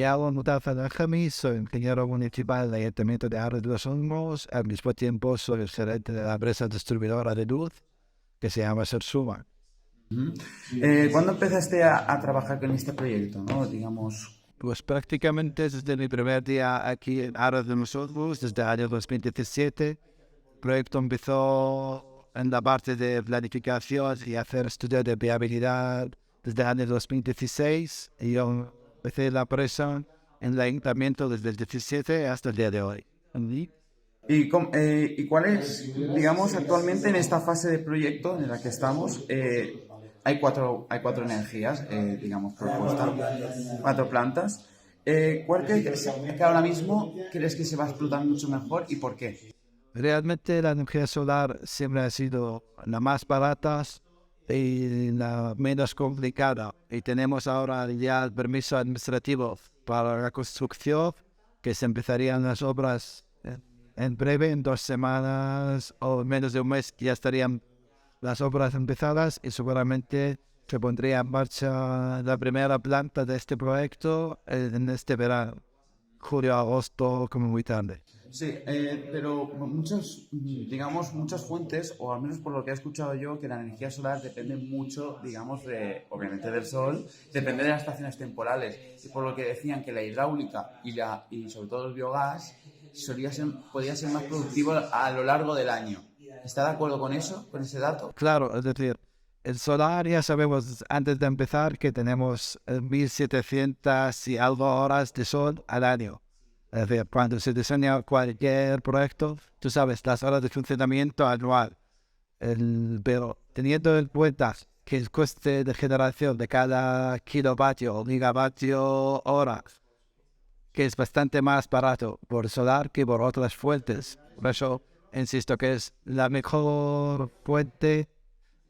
llamo Mustafa Al-Hami, soy ingeniero municipal del Ayuntamiento de Arras de los Olmos. Al mismo tiempo soy el gerente de la empresa distribuidora de luz que se llama Sersuma. Ujú. ¿Cuándo empezaste a trabajar con este proyecto, no? Digamos, Pues prácticamente desde mi primer día aquí en Arras de los Olmos, desde el año 2017. El proyecto empezó en la parte de planificación y hacer estudios de viabilidad desde el año 2016 y yo empecé la empresa en el ayuntamiento desde el 17 hasta el día de hoy. ¿y cuál es, digamos, actualmente en esta fase de proyecto en la que estamos? Hay cuatro energías, digamos, propuestas, cuatro plantas. ¿Cuál crees que ahora mismo crees que se va a explotar mucho mejor y por qué? Realmente la energía solar siempre ha sido la más barata y la menos complicada. Y tenemos ahora ya el permiso administrativo para la construcción, que se empezarían las obras en breve, en 2 semanas o menos de un mes, ya estarían las obras empezadas y seguramente se pondría en marcha la primera planta de este proyecto en este verano, julio, agosto, como muy tarde. Sí, pero muchas fuentes, o al menos por lo que he escuchado yo, que la energía solar depende mucho, digamos, obviamente del sol, depende de las estaciones temporales. Y por lo que decían que la hidráulica y sobre todo el biogás podía ser más productivo a lo largo del año. ¿Está de acuerdo con eso, con ese dato? Claro, es decir, el solar ya sabemos antes de empezar que tenemos 1700 y algo horas de sol al año. Es decir, cuando se diseña cualquier proyecto, tú sabes las horas de funcionamiento anual. Pero teniendo en cuenta que el coste de generación de cada kilovatio o gigavatio hora, que es bastante más barato por solar que por otras fuentes. Por eso insisto que es la mejor fuente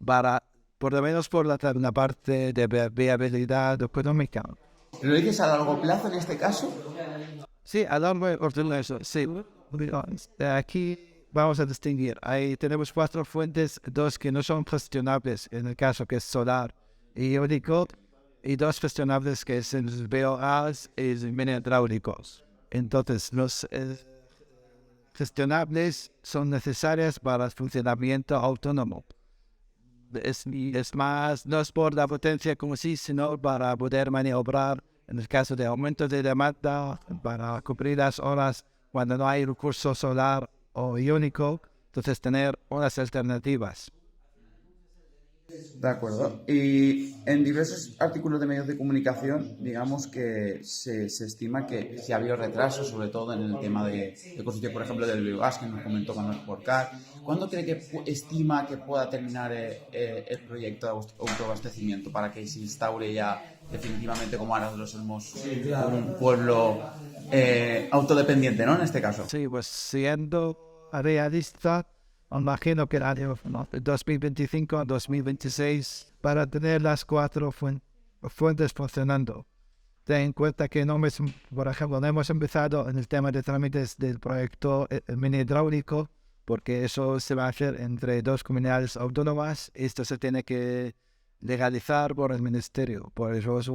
para, por lo menos por la parte de viabilidad económica. ¿Lo dices a largo plazo en este caso? Sí, a largo y corto plazo, sí. Aquí vamos a distinguir. Ahí tenemos 4 fuentes, 2 que no son gestionables, en el caso que es solar y eólico, y 2 gestionables que es el biogás y el mini hidráulicos. Entonces, los gestionables son necesarias para el funcionamiento autónomo. Es más, no es por la potencia como sí, sino para poder maniobrar en el caso de aumento de demanda, para cubrir las horas cuando no hay recurso solar o iónico, entonces tener unas alternativas. De acuerdo. Y en diversos artículos de medios de comunicación, digamos que se estima que si ha habido retrasos, sobre todo en el tema de construcción, por ejemplo, del biogás, que nos comentó con Porcar. ¿Cuándo cree que estima que pueda terminar el proyecto de autoabastecimiento para que se instaure ya definitivamente como Aras de los Olmos un pueblo autodependiente, ¿no? En este caso. Sí, pues siendo realista, imagino que el año 2025 a 2026 para tener las 4 fuentes funcionando. Ten en cuenta que no hemos, por ejemplo, no hemos empezado en el tema de trámites del proyecto mini hidráulico, porque eso se va a hacer entre 2 comunidades autónomas. Esto se tiene que legalizar por el ministerio. Por eso es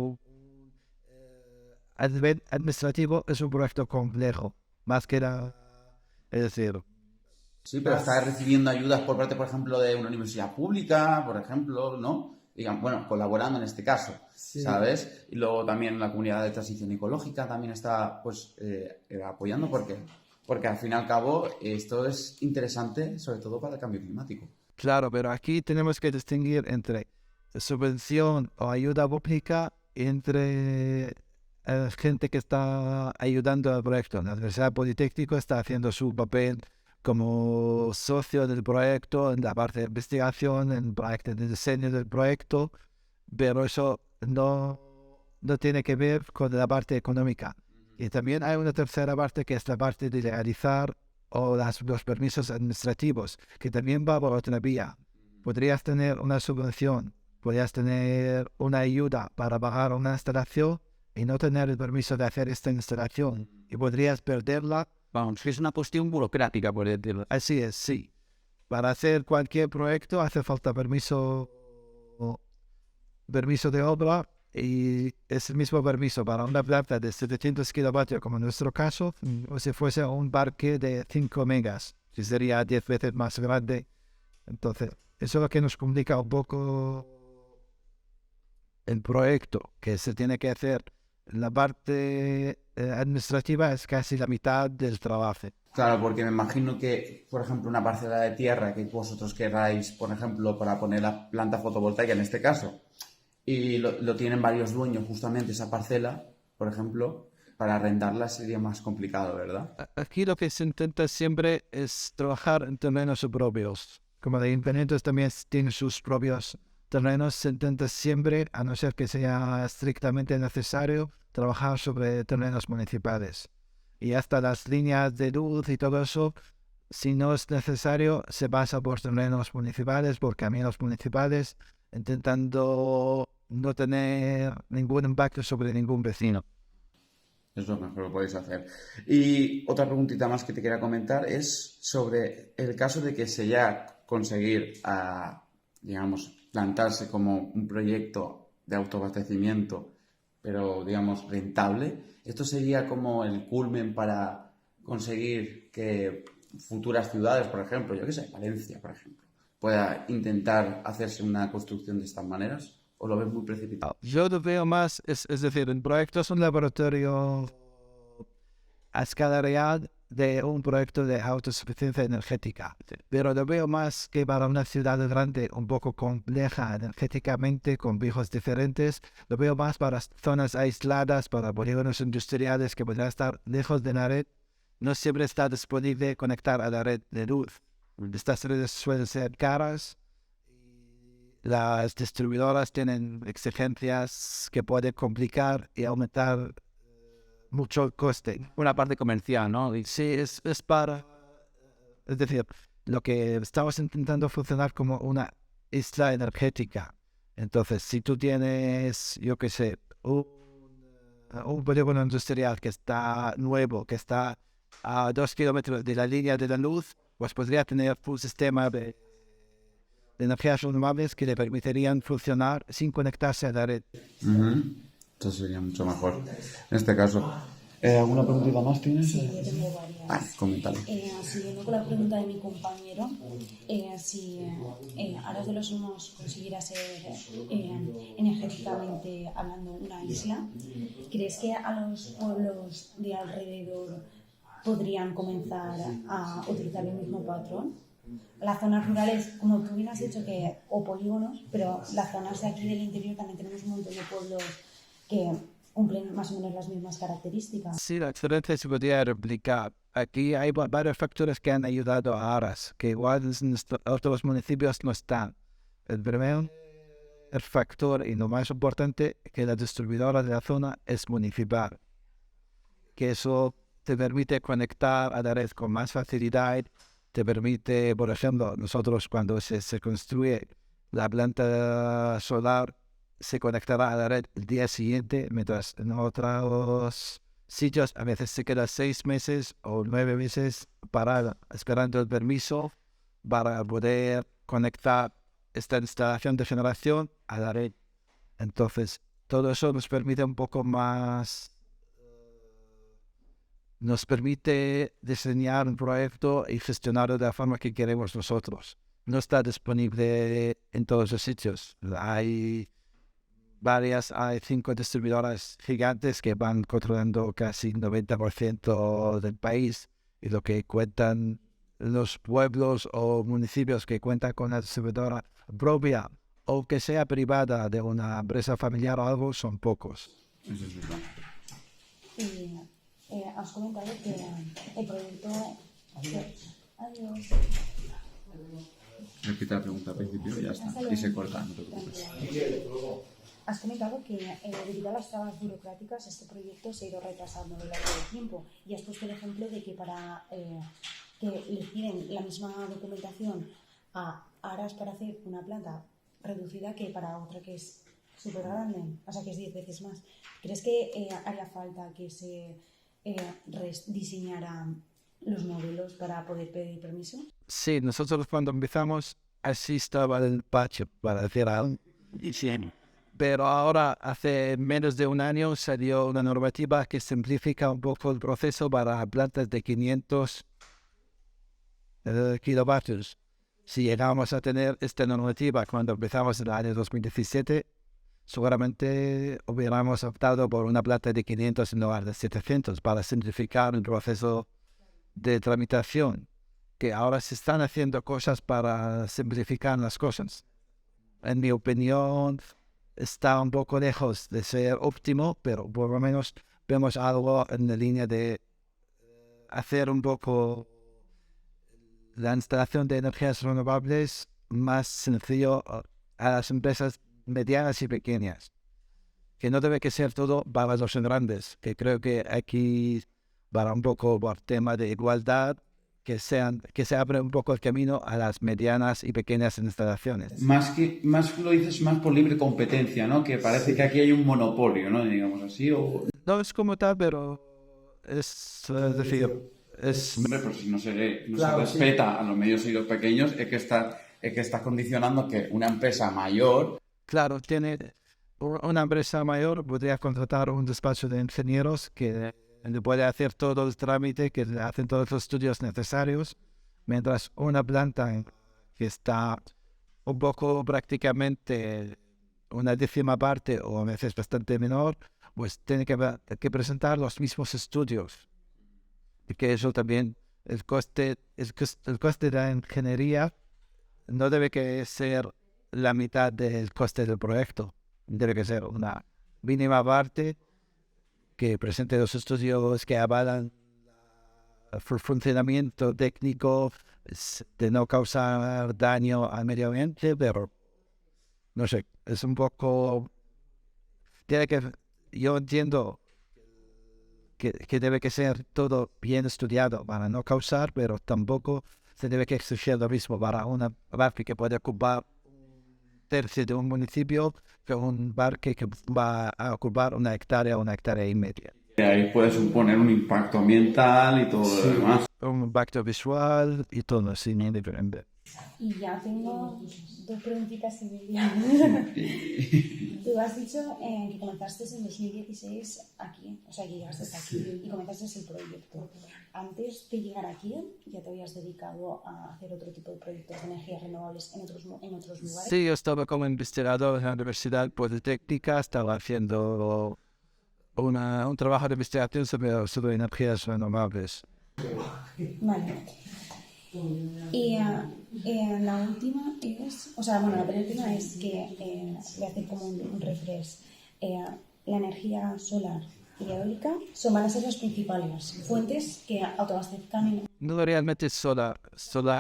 a nivel administrativo es un proyecto complejo, más que nada. Es decir, Sí, pero está recibiendo ayudas por parte, por ejemplo, de una universidad pública, por ejemplo, ¿no? Digan, bueno, colaborando en este caso, ¿sabes? Y luego también la comunidad de transición ecológica también está, pues, apoyando porque al fin y al cabo esto es interesante, sobre todo para el cambio climático. claro, pero aquí tenemos que distinguir entre subvención o ayuda pública entre gente que está ayudando al proyecto. La Universidad Politécnico está haciendo su papel como socio del proyecto en la parte de investigación, en la parte de diseño del proyecto, pero eso no tiene que ver con la parte económica. Y también hay una tercera parte que es la parte de legalizar o los permisos administrativos, que también va por otra vía. Podrías tener una subvención, podrías tener una ayuda para pagar una instalación y no tener el permiso de hacer esta instalación. Y podrías perderla. Vamos, es una cuestión burocrática, por decirlo. Así es, sí. Para hacer cualquier proyecto hace falta permiso de obra y es el mismo permiso para una planta de 700 kilovatios, como en nuestro caso, o si fuese un parque de 5 megas, que sería 10 veces más grande. Entonces, eso es lo que nos complica un poco el proyecto, que se tiene que hacer. La parte administrativa es casi la mitad del trabajo. Claro, porque me imagino que, por ejemplo, una parcela de tierra que vosotros queráis, por ejemplo, para poner la planta fotovoltaica en este caso, y lo tienen varios dueños justamente esa parcela, por ejemplo, para arrendarla sería más complicado, ¿verdad? Aquí lo que se intenta siempre es trabajar en terrenos propios. Como de ayuntamientos también tienen sus propios terrenos, se intenta siempre, a no ser que sea estrictamente necesario, trabajar sobre terrenos municipales. Y hasta las líneas de luz y todo eso, si no es necesario, se pasa por terrenos municipales, por caminos municipales, intentando no tener ningún impacto sobre ningún vecino. Es lo mejor que podéis hacer. Y otra preguntita más que te quería comentar es sobre el caso de que se llega a conseguir, digamos, plantarse como un proyecto de autoabastecimiento, pero, digamos, rentable. Esto sería como el culmen para conseguir que futuras ciudades, por ejemplo, yo qué sé, Valencia, por ejemplo, pueda intentar hacerse una construcción de estas maneras, o lo ves muy precipitado. Yo lo veo más, es decir, el proyecto es un laboratorio a escala real de un proyecto de autosuficiencia energética, pero lo veo más que para una ciudad grande un poco compleja energéticamente, con pijos diferentes, lo veo más para zonas aisladas, para polígonos industriales que podrían estar lejos de la red. No siempre está disponible conectar a la red de luz. Estas redes suelen ser caras. Las distribuidoras tienen exigencias que pueden complicar y aumentar mucho el coste. Una parte comercial, ¿no? Sí, es para... Es decir, lo que estamos intentando funcionar como una isla energética. Entonces, si tú tienes, yo qué sé, un polígono industrial que está nuevo, que está a 2 kilómetros de la línea de la luz, pues podría tener un sistema de energías renovables que le permitirían funcionar sin conectarse a la red. Entonces sería mucho mejor en este caso. ¿Alguna preguntita más tienes? Sí, yo tengo varias. Vale, coméntalo. Siguiendo con la pregunta de mi compañero, si Aras de los Olmos consiguiera ser energéticamente hablando una isla, ¿crees que a los pueblos de alrededor podrían comenzar a utilizar el mismo patrón? Las zonas rurales, como tú bien has dicho, que, o polígonos, pero las zonas de aquí del interior también tenemos un montón de pueblos que cumplen más o menos las mismas características. Sí, la excelencia se podría replicar. Aquí hay varios factores que han ayudado a Aras, que igual en otros municipios no están. El primer factor, y lo más importante, que la distribuidora de la zona es municipal, que eso te permite conectar a la red con más facilidad, te permite, por ejemplo, nosotros cuando se construye la planta solar, se conectará a la red el día siguiente, mientras en otros sitios a veces se queda 6 meses o 9 meses parada, esperando el permiso para poder conectar esta instalación de generación a la red. Entonces, todo eso nos permite un poco más, nos permite diseñar un proyecto y gestionarlo de la forma que queremos nosotros. No está disponible en todos los sitios. Hay 5 distribuidoras gigantes que van controlando casi 90% del país, y lo que cuentan los pueblos o municipios que cuentan con la distribuidora propia o que sea privada de una empresa familiar o algo son pocos. Eso es verdad. Y has comentado que el proyecto... Adiós. Repite la pregunta al principio y ya está. Y se corta, no te preocupes. Has comentado que debido a las trabas burocráticas este proyecto se ha ido retrasando a lo largo del tiempo, y has puesto el ejemplo de que para que le piden la misma documentación a Aras para hacer una planta reducida que para otra que es súper grande, o sea que es 10 veces más. ¿Crees que haría falta que se rediseñaran los modelos para poder pedir permiso? Sí, nosotros cuando empezamos así estaba el patio para hacer algo. Y sí, Pero ahora, hace menos de un año, salió una normativa que simplifica un poco el proceso para plantas de 500 kilovatios. Si llegamos a tener esta normativa cuando empezamos en el año 2017, seguramente hubiéramos optado por una planta de 500 en lugar de 700 para simplificar el proceso de tramitación, que ahora se están haciendo cosas para simplificar las cosas. En mi opinión, está un poco lejos de ser óptimo, pero por lo menos vemos algo en la línea de hacer un poco la instalación de energías renovables más sencillo a las empresas medianas y pequeñas, que no debe que ser todo para los grandes, que creo que aquí para un poco por tema de igualdad, que se abre un poco el camino a las medianas y pequeñas instalaciones. Más lo dices más por libre competencia, ¿no? Que parece que aquí hay un monopolio, ¿no? Digamos así, o... No es como tal, pero es decir, es... Hombre, pero si no se respeta a los medios y los pequeños, es que estás condicionando que una empresa mayor... Claro, una empresa mayor podría contratar un despacho de ingenieros que le puede hacer todo el trámite, que le hacen todos los estudios necesarios, mientras una planta que está un poco prácticamente una décima parte o a veces bastante menor, pues tiene que presentar los mismos estudios. Y que eso también, el coste de la ingeniería no debe que ser la mitad del coste del proyecto. Debe que ser una mínima parte que presente los estudios que avalan el funcionamiento técnico de no causar daño al medio ambiente, pero no sé, es un poco... Yo entiendo que debe que ser todo bien estudiado para no causar, pero tampoco se debe que exigir lo mismo para una parque que puede ocupar un tercio de un municipio que un parque que va a ocupar una hectárea y media. Ahí puede suponer un impacto ambiental y todo lo demás. Un impacto visual y todo así, muy diferente. Y ya tengo dos preguntitas y media. Tú has dicho que comenzaste en 2016 aquí, o sea, que llegaste hasta aquí y comenzaste el proyecto. Antes de llegar aquí, ¿ya te habías dedicado a hacer otro tipo de proyectos de energías renovables en otros lugares? Sí, yo estaba como investigador en la Universidad Politécnica, estaba haciendo un trabajo de investigación sobre energías renovables. Vale. Y la última es, o sea, bueno, la penúltima es que le hace como un refresh. La energía solar y eólica van a ser las principales fuentes que autoabastezcan. No realmente solar,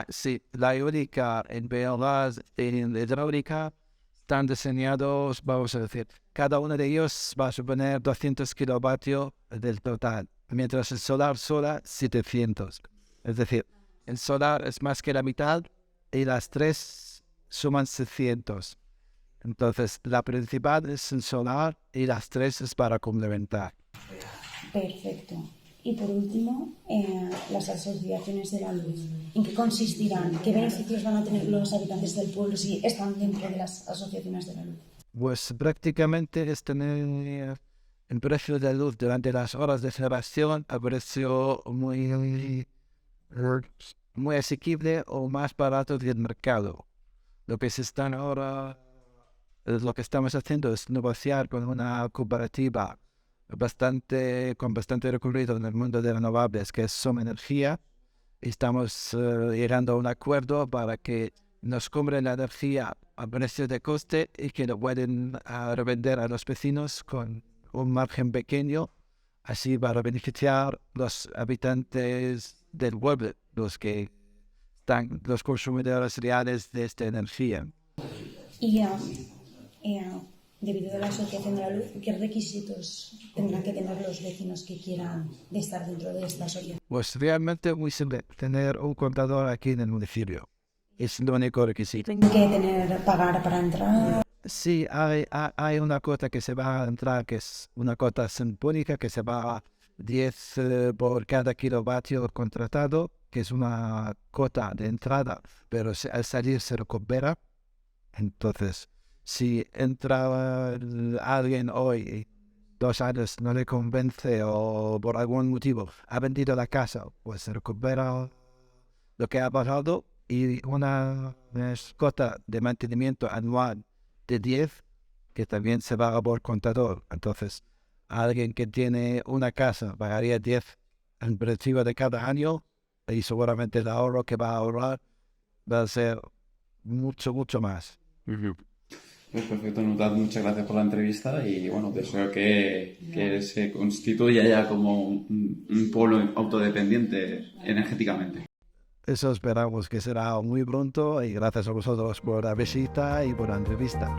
sí, la eólica en biogás y en hidráulica están diseñados, vamos a decir, cada uno de ellos va a suponer 200 kilovatios del total, mientras el solar sola 700. Es decir, el solar es más que la mitad y las tres suman 600. Entonces, la principal es el solar y las tres es para complementar. Perfecto. Y por último, las asociaciones de la luz. ¿En qué consistirán? ¿Qué beneficios van a tener los habitantes del pueblo si están dentro de las asociaciones de la luz? Pues prácticamente es tener el precio de la luz durante las horas de celebración a precio muy asequible o más barato del mercado. Lo que lo que estamos haciendo es negociar con una cooperativa con bastante recorrido en el mundo de renovables, que es Soma Energía. Estamos llegando a un acuerdo para que nos compren la energía a precio de coste y que lo pueden revender a los vecinos con un margen pequeño, así para beneficiar los habitantes del pueblo, los consumidores reales de esta energía. Y debido a la asociación de la luz, ¿qué requisitos tendrán que tener los vecinos que quieran estar dentro de esta asociación? Pues realmente muy simple, tener un contador aquí en el municipio. Es el único requisito. ¿Tienen que pagar para entrar? Sí, hay una cuota que se va a entrar, que es una cuota simbólica, que se va a 10 por cada kilovatio contratado, que es una cuota de entrada, pero al salir se recupera. Entonces, Si entra alguien hoy y 2 años no le convence o por algún motivo ha vendido la casa, pues se recupera lo que ha pasado y una cuota de mantenimiento anual de 10 que también se paga por contador. Entonces, alguien que tiene una casa pagaría 10 en principio de cada año y seguramente el ahorro que va a ahorrar va a ser mucho, mucho más. Pues perfecto, Nutad, muchas gracias por la entrevista y bueno, deseo que se constituya ya como un pueblo autodependiente energéticamente. Eso esperamos que será muy pronto y gracias a vosotros por la visita y por la entrevista.